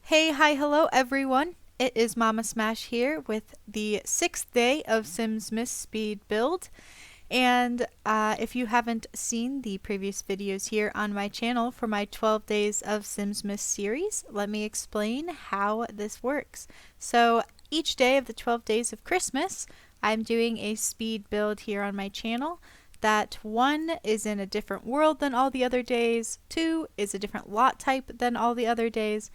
Hey, hi, hello everyone. It is Mama Smash here with the sixth day of Simsmas speed build. And if you haven't seen the previous videos here on my channel for my 12 Days of Simsmas series, let me explain how this works. So each day of the 12 days of Christmas, I'm doing a speed build here on my channel. That one is in a different world than all the other days, two is a different lot type than all the other days,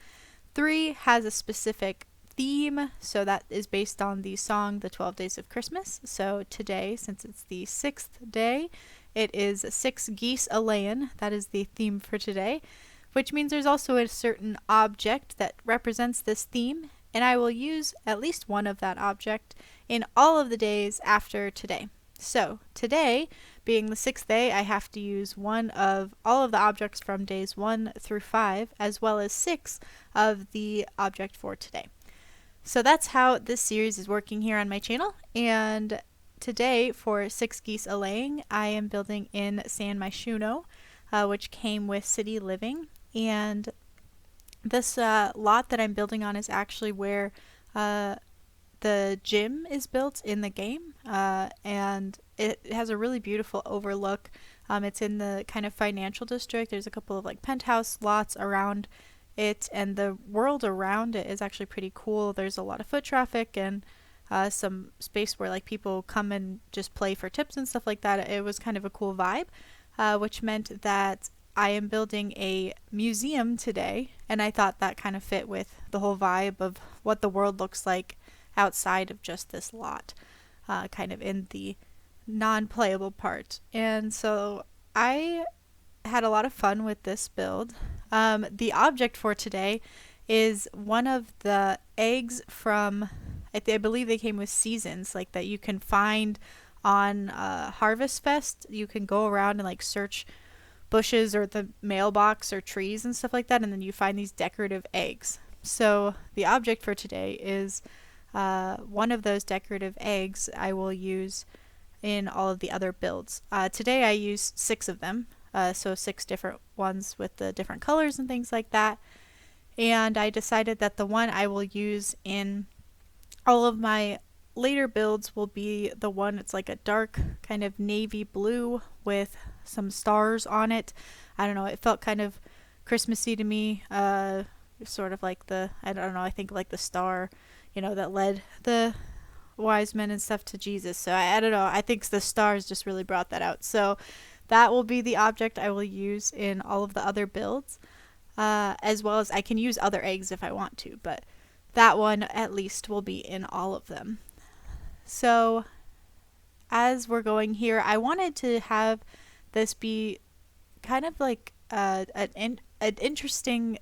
3 has a specific theme, so that is based on the song The 12 Days of Christmas. So today, since it's the 6th day, it is 6 geese a-layin'. That is the theme for today, which means there's also a certain object that represents this theme, and I will use at least one of that object in all of the days after today. So today, being the 6th day, I have to use one of all of the objects from days 1 through 5, as well as 6 of the object for today. So that's how this series is working here on my channel, and today for 6 geese a-laying, I am building in San Myshuno, which came with City Living, and this lot that I'm building on is actually where the gym is built in the game, and it has a really beautiful overlook. It's in the kind of financial district. There's a couple of like penthouse lots around it, and the world around it is actually pretty cool. There's a lot of foot traffic and some space where like people come and just play for tips and stuff like that. It was kind of a cool vibe, which meant that I am building a museum today, and I thought that kind of fit with the whole vibe of what the world looks like outside of just this lot, kind of in the non-playable part. And so I had a lot of fun with this build. The object for today is one of the eggs from, I believe they came with seasons, like that you can find on Harvest Fest. You can go around and like search bushes or the mailbox or trees and stuff like that, and then you find these decorative eggs. So the object for today is one of those decorative eggs I will use in all of the other builds. Today I use 6 of them, so 6 different ones with the different colors and things like that. And I decided that the one I will use in all of my later builds will be the one, it's like a dark kind of navy blue with some stars on it. I don't know, it felt kind of Christmassy to me, sort of like the, I don't know, I think like the star, that led the wise men and stuff to Jesus. So I don't know, I think the stars just really brought that out. So that will be the object I will use in all of the other builds, as well as I can use other eggs if I want to, but that one at least will be in all of them. So as we're going here, I wanted to have this be kind of like an interesting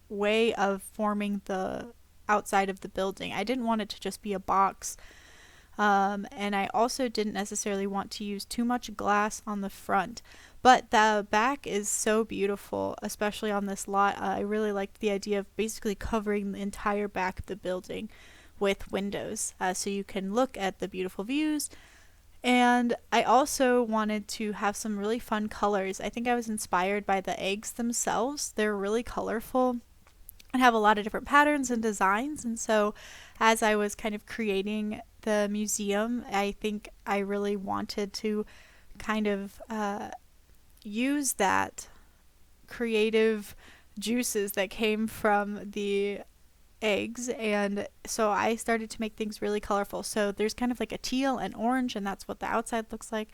way of forming the outside of the building. I didn't want it to just be a box, and I also didn't necessarily want to use too much glass on the front, but the back is so beautiful, especially on this lot. I really liked the idea of basically covering the entire back of the building with windows, so you can look at the beautiful views. And I also wanted to have some really fun colors. I think I was inspired by the eggs themselves. They're really colorful and have a lot of different patterns and designs, and so as I was kind of creating the museum, I think I really wanted to kind of use that creative juices that came from the eggs, and so I started to make things really colorful. So there's kind of like a teal and orange, and that's what the outside looks like,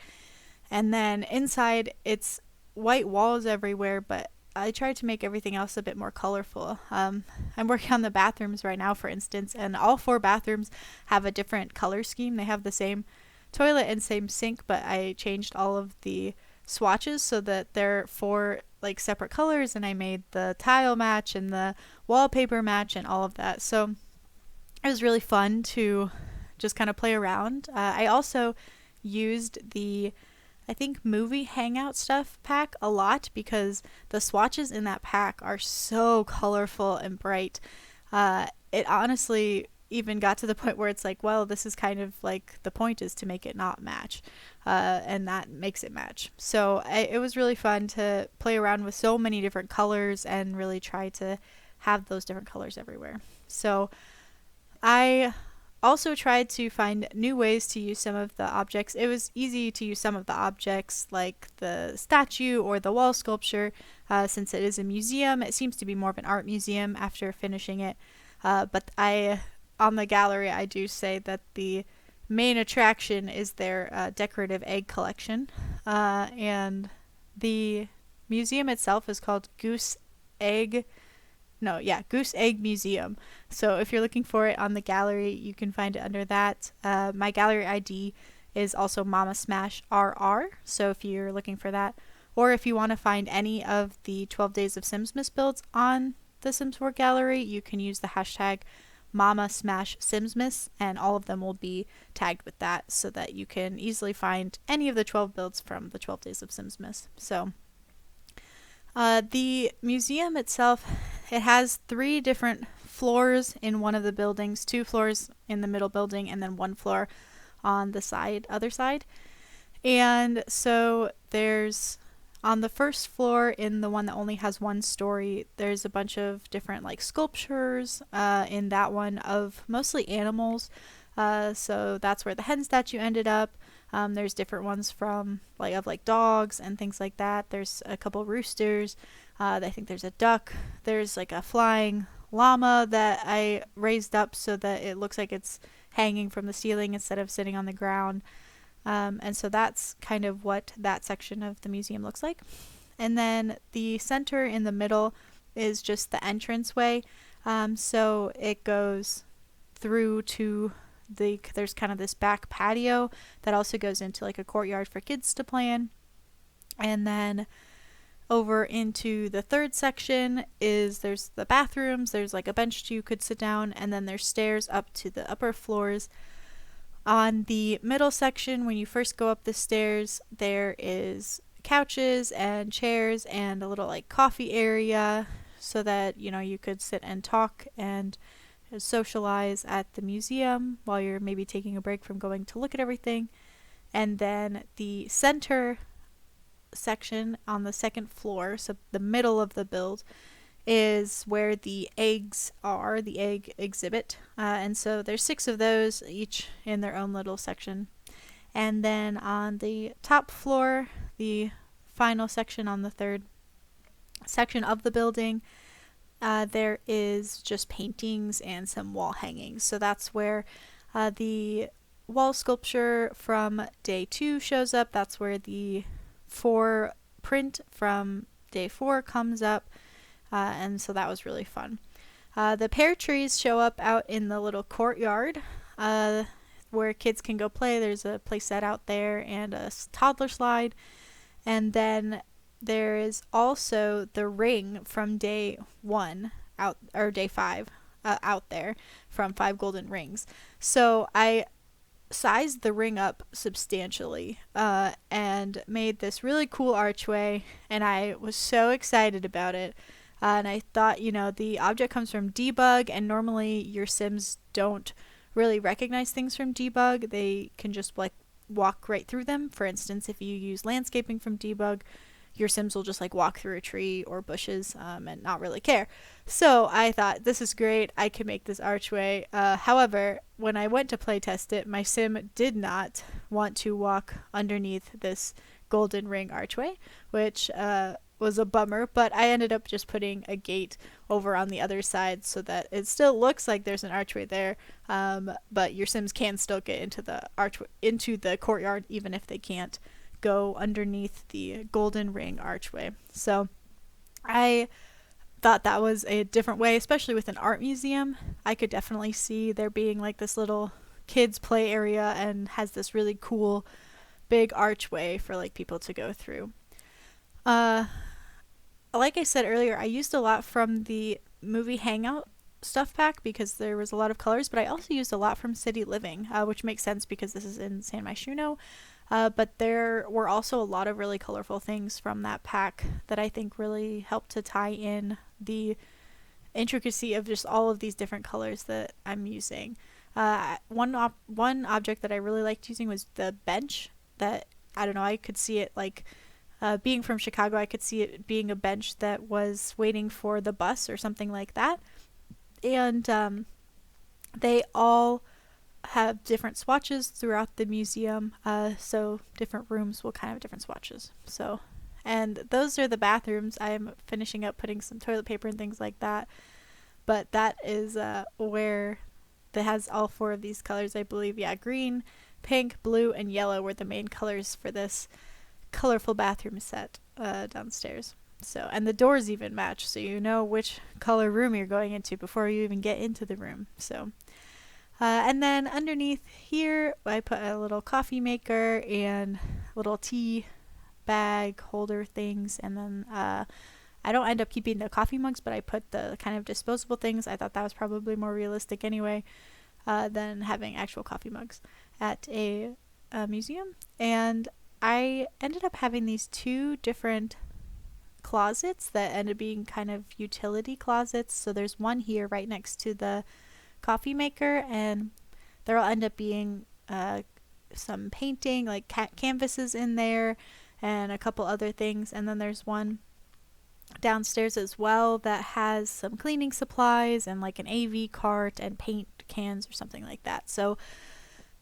and then inside it's white walls everywhere, but I tried to make everything else a bit more colorful. I'm working on the bathrooms right now, for instance, and all 4 bathrooms have a different color scheme. They have the same toilet and same sink, but I changed all of the swatches so that they're 4 like separate colors, and I made the tile match and the wallpaper match and all of that. So it was really fun to just kind of play around. I also used the, I think, movie hangout stuff pack a lot because the swatches in that pack are so colorful and bright. It honestly even got to the point where it's like, well, this is kind of like the point is to make it not match, and that makes it match. So it was really fun to play around with so many different colors and really try to have those different colors everywhere. So I also tried to find new ways to use some of the objects. It was easy to use some of the objects like the statue or the wall sculpture since it is a museum. It seems to be more of an art museum after finishing it. But on the gallery, I do say that the main attraction is their decorative egg collection. And the museum itself is called Goose Egg Museum. So if you're looking for it on the gallery, you can find it under that. My gallery ID is also Mama Smash RR. So if you're looking for that, or if you want to find any of the 12 Days of Simsmas builds on the Sims 4 gallery, you can use the hashtag Mama Smash Simsmas, and all of them will be tagged with that so that you can easily find any of the 12 builds from the 12 Days of Simsmas. So the museum itself, it has 3 different floors in one of the buildings, 2 floors in the middle building, and then 1 floor on the other side. And so there's, on the first floor, in the one that only has 1 story, there's a bunch of different like sculptures in that one of mostly animals. So that's where the hen statue ended up. There's different ones from like dogs and things like that. There's a couple roosters. I think there's a duck. There's like a flying llama that I raised up so that it looks like it's hanging from the ceiling instead of sitting on the ground. And so that's kind of what that section of the museum looks like. And then the center in the middle is just the entranceway. So it goes through to there's kind of this back patio that also goes into like a courtyard for kids to play in. And then over into the third section there's the bathrooms, there's like a bench you could sit down, and then there's stairs up to the upper floors. On the middle section, when you first go up the stairs, there is couches and chairs and a little like coffee area so that, you know, you could sit and talk and socialize at the museum while you're maybe taking a break from going to look at everything. And then the center section on the second floor, so the middle of the build, is where the eggs are, the egg exhibit. And so there's 6 of those, each in their own little section. And then on the top floor, the final section on the third section of the building, there is just paintings and some wall hangings. So that's where the wall sculpture from day 2 shows up. That's where the 4 print from day 4 comes up. And so that was really fun. The pear trees show up out in the little courtyard where kids can go play. There's a play set out there and a toddler slide. And then there is also the ring from day 1 out, or day 5 out there from 5 golden rings. So I sized the ring up substantially and made this really cool archway, and I was so excited about it. And I thought, you know, the object comes from debug, and normally your Sims don't really recognize things from debug. They can just like walk right through them. For instance, if you use landscaping from debug, your Sims will just like walk through a tree or bushes and not really care. So I thought, this is great. I can make this archway. However, when I went to play test it, my Sim did not want to walk underneath this golden ring archway, which was a bummer, but I ended up just putting a gate over on the other side so that it still looks like there's an archway there, but your Sims can still get into the courtyard even if they can't go underneath the golden ring archway. So I thought that was a different way, especially with an art museum. I could definitely see there being like this little kids play area and has this really cool big archway for like people to go through. Like I said earlier, I used a lot from the movie Hangout stuff pack because there was a lot of colors, but I also used a lot from City Living, which makes sense because this is in San Myshuno. But there were also a lot of really colorful things from that pack that I think really helped to tie in the intricacy of just all of these different colors that I'm using. One object that I really liked using was the bench that, I don't know, I could see it like Being from Chicago, I could see it being a bench that was waiting for the bus or something like that. And they all have different swatches throughout the museum, so different rooms will kind of have different swatches. So, and those are the bathrooms. I'm finishing up putting some toilet paper and things like that, but that is where that has all 4 of these colors, I believe. Yeah, green, pink, blue, and yellow were the main colors for this colorful bathroom set downstairs. So, and the doors even match, so you know which color room you're going into before you even get into the room. So, and then underneath here, I put a little coffee maker and little tea bag holder things, and then I don't end up keeping the coffee mugs, but I put the kind of disposable things. I thought that was probably more realistic anyway than having actual coffee mugs at a museum. And I ended up having these 2 different closets that ended up being kind of utility closets. So there's one here right next to the coffee maker, and there'll end up being some painting, like canvases in there, and a couple other things. And then there's one downstairs as well that has some cleaning supplies and like an AV cart and paint cans or something like that. So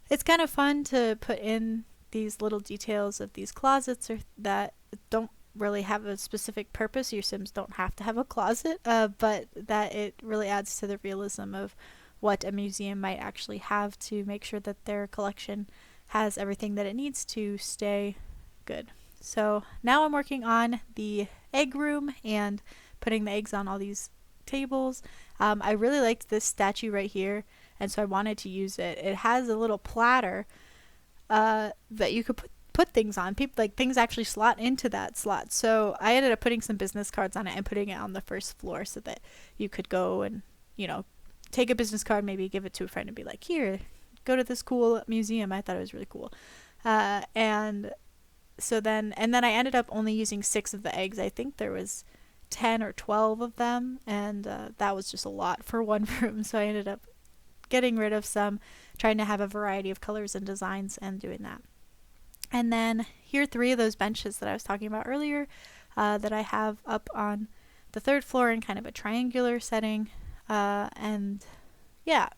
it's kind of fun to put in these little details of these closets or that don't really have a specific purpose. Your Sims don't have to have a closet, but that it really adds to the realism of what a museum might actually have to make sure that their collection has everything that it needs to stay good. So now I'm working on the egg room and putting the eggs on all these tables. I really liked this statue right here, and so I wanted to use it. It has a little platter that you could put things on. Things actually slot into that slot. So I ended up putting some business cards on it and putting it on the first floor so that you could go and, take a business card, maybe give it to a friend and be like, here, go to this cool museum. I thought it was really cool. And then I ended up only using 6 of the eggs. I think there was 10 or 12 of them, and that was just a lot for one room. So I ended up getting rid of some, trying to have a variety of colors and designs and doing that. And then here are 3 of those benches that I was talking about earlier that I have up on the 3rd floor in kind of a triangular setting. And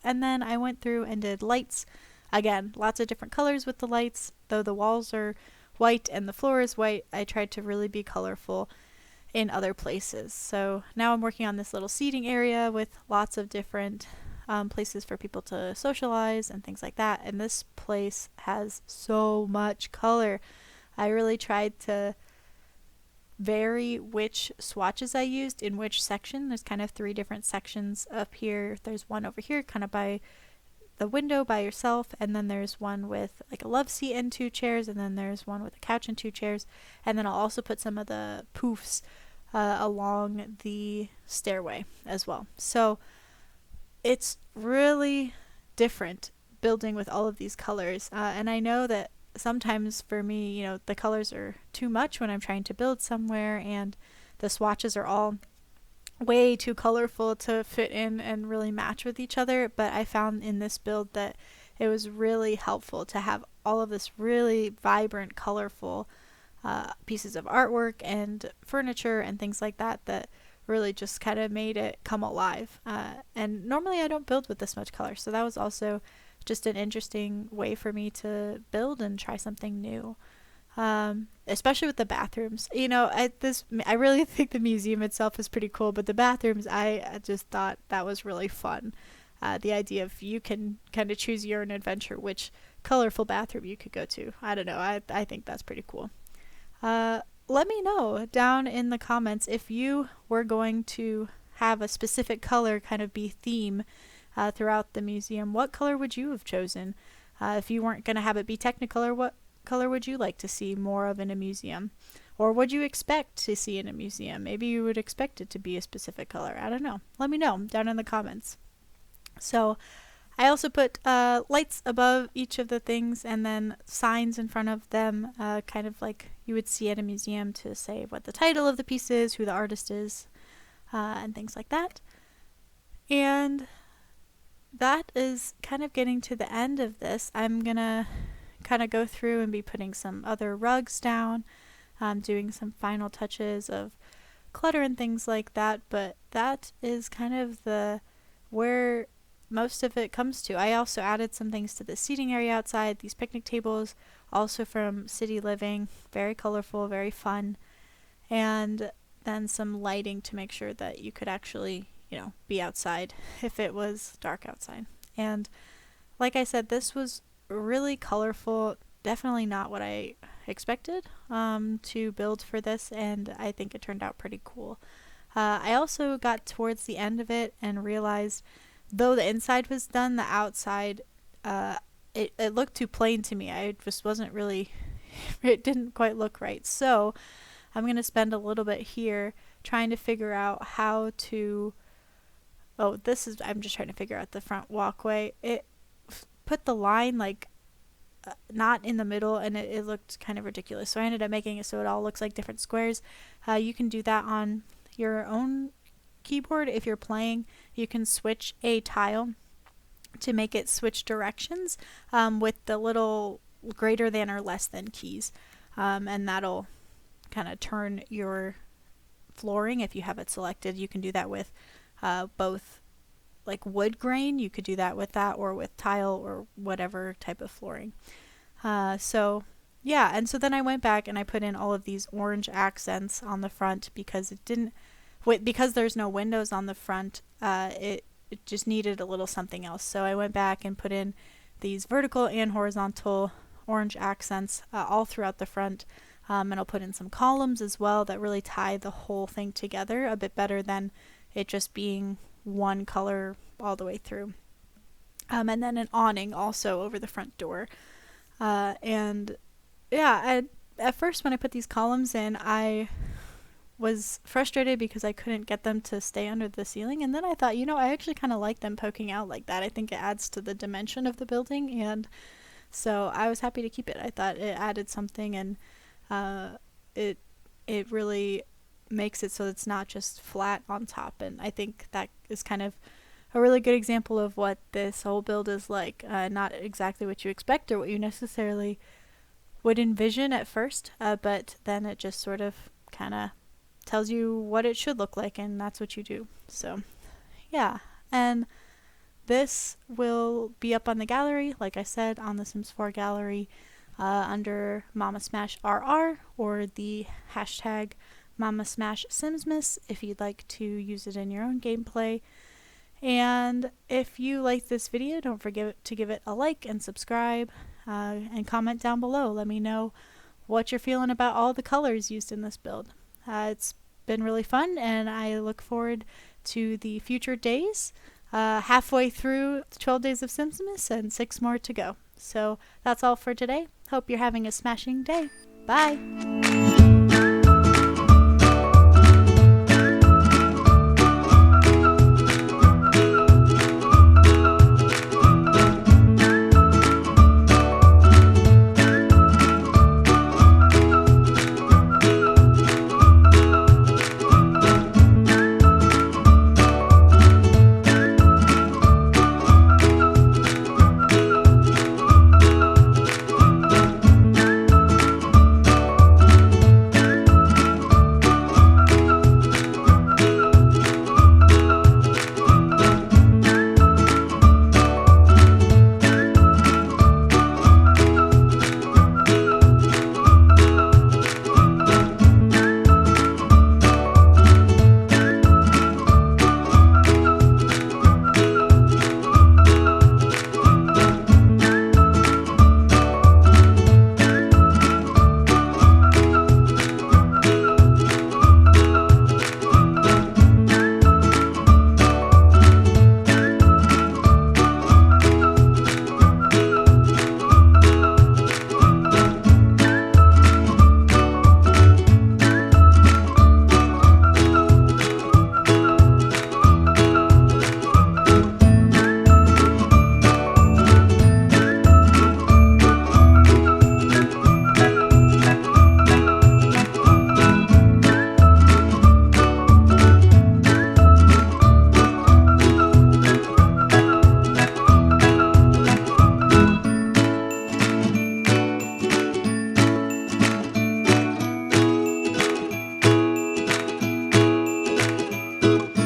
then I went through and did lights. Again, lots of different colors with the lights. Though the walls are white and the floor is white, I tried to really be colorful in other places. So now I'm working on this little seating area with lots of different places for people to socialize and things like that. And this place has so much color. I really tried to vary which swatches I used in which section. There's kind of 3 different sections up here. There's one over here kind of by the window by yourself, and then there's one with like a love seat and 2 chairs, and then there's one with a couch and 2 chairs, and then I'll also put some of the poofs along the stairway as well. So it's really different building with all of these colors, and I know that sometimes for me, the colors are too much when I'm trying to build somewhere, and the swatches are all way too colorful to fit in and really match with each other. But I found in this build that it was really helpful to have all of this really vibrant, colorful pieces of artwork and furniture and things like that that really just kind of made it come alive. And normally I don't build with this much color, so that was also just an interesting way for me to build and try something new. Especially with the bathrooms. I really think the museum itself is pretty cool, but the bathrooms, I just thought that was really fun. The idea of you can kind of choose your own adventure, which colorful bathroom you could go to. I don't know. I think that's pretty cool. Let me know down in the comments if you were going to have a specific color kind of be theme throughout the museum. What color would you have chosen? If you weren't going to have it be Technicolor, what color would you like to see more of in a museum? Or would you expect to see in a museum? Maybe you would expect it to be a specific color. I don't know. Let me know down in the comments. So I also put lights above each of the things and then signs in front of them, kind of like you would see at a museum to say what the title of the piece is, who the artist is, and things like that. And that is kind of getting to the end of this. I'm gonna kind of go through and be putting some other rugs down doing some final touches of clutter and things like that, but that is kind of where most of it comes to. I also added some things to the seating area outside, these picnic tables, also from City Living, very colorful, very fun, and then some lighting to make sure that you could actually, be outside if it was dark outside. And like I said, this was really colorful, definitely not what I expected to build for this, and I think it turned out pretty cool. I also got towards the end of it and realized, though the inside was done, the outside, it looked too plain to me. I just wasn't really, it didn't quite look right. So I'm going to spend a little bit here trying to figure out how to, I'm just trying to figure out the front walkway. It put the line not in the middle, and it looked kind of ridiculous. So I ended up making it so it all looks like different squares. You can do that on your own keyboard. If you're playing, you can switch a tile to make it switch directions with the little greater than or less than keys, and that'll kind of turn your flooring. If you have it selected, you can do that with both, like wood grain, you could do that with that, or with tile, or whatever type of flooring. So yeah, and so then I went back and I put in all of these orange accents on the front because because there's no windows on the front, it just needed a little something else. So I went back and put in these vertical and horizontal orange accents all throughout the front, and I'll put in some columns as well that really tie the whole thing together a bit better than it just being one color all the way through. And then an awning also over the front door. And yeah, at first when I put these columns in, I was frustrated because I couldn't get them to stay under the ceiling, and then I thought, I actually kind of like them poking out like that. I think it adds to the dimension of the building, and so I was happy to keep it. I thought it added something, and it really makes it so it's not just flat on top, and I think that is kind of a really good example of what this whole build is like. Not exactly what you expect or what you necessarily would envision at first, but then it just sort of kind of tells you what it should look like, and that's what you do. So yeah, and this will be up on the gallery, like I said, on the Sims 4 gallery, under Mama Smash RR, or the hashtag Mama Smash Simsmas if you'd like to use it in your own gameplay. And if you like this video, don't forget to give it a like and subscribe, and comment down below. Let me know what you're feeling about all the colors used in this build. It's been really fun, and I look forward to the future days. Halfway through 12 days of Simsmas and 6 more to go. So that's all for today. Hope you're having a smashing day. Bye! Bye.